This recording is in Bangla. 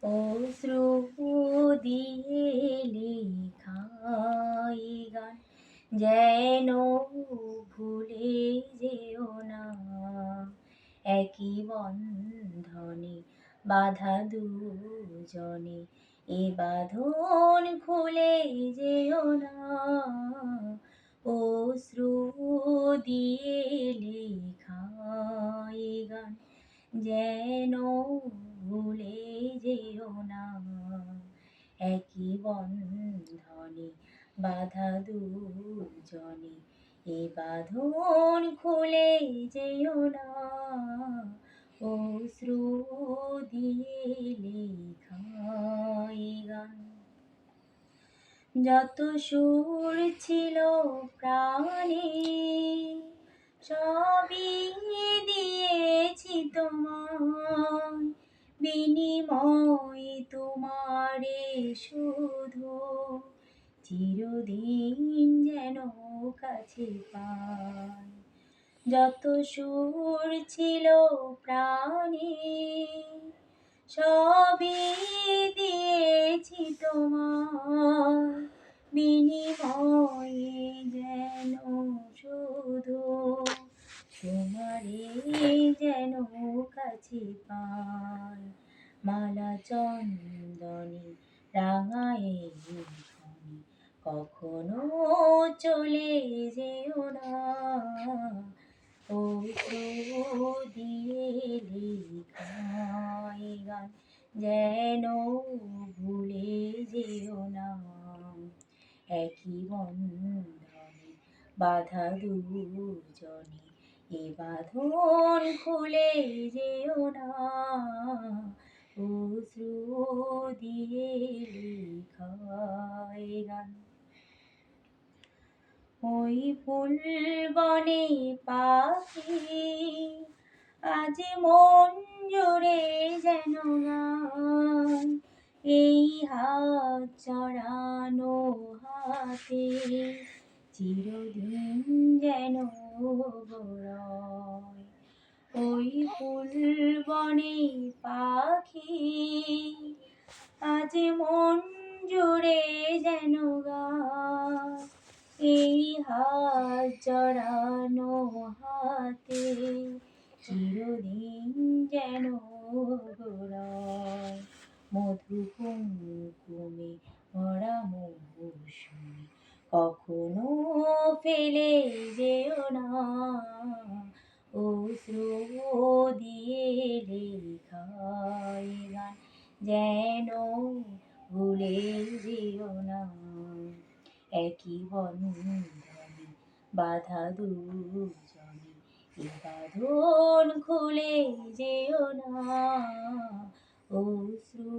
অশ্রু দিয়ে লেখা এই গান যেন ভুলে যেও না। একই বন্ধনে বাঁধা দুজনে, এ বাঁধন খুলে যেও না। অশ্রু দিয়ে লেখা এই গান যেন ভুলে যেও না। একই বন্ধনে বাঁধা দুজনে, এ বাঁধন খুলে যেও না। অশ্রু দিয়ে লেখা এই গান। যত সুর ছিল প্রাণে সবই দিয়েছি তোমায়, বিনিময়ে তোমারে শুধু চিরদিন যেন কাছে পাই। যত সুর ছিল প্রাণে সবই দিয়েছি তোমায়, বিনিময়ে যেন শুধু তোমারে যেন কাছে পাই। মালা চন্দনে রাঙায় ক্ষণে কখনো চলে যেও না। অশ্রু দিয়ে লেখা এই গান যেন ভুলে যেও না। একই বন্ধনে বাঁধা দুজনে, এ বাঁধন খুলে যেও না। অশ্রু দিয়ে লেখা এই গান। ওই ফুল বনে পাখি আজ মন জুড়ে যেন গান, এই হাত চড়ানো হাতে চিরদিন যেন রয়। ওই ফুল বনে পাখি আজ মন জুড়ে যেন গান, এই হাত জড়ানো হাতে চিরদিন যেন রয়। মধু কুমকুমে ভরা মৌসুমে কখনো ফেলে যেও না। অশ্রু দিয়ে লেখা এই গান যেন ভুলে যেও না। একই বন্ধনে বাঁধা দুজনে, এ বাঁধন খুলে যেও না। অশ্রু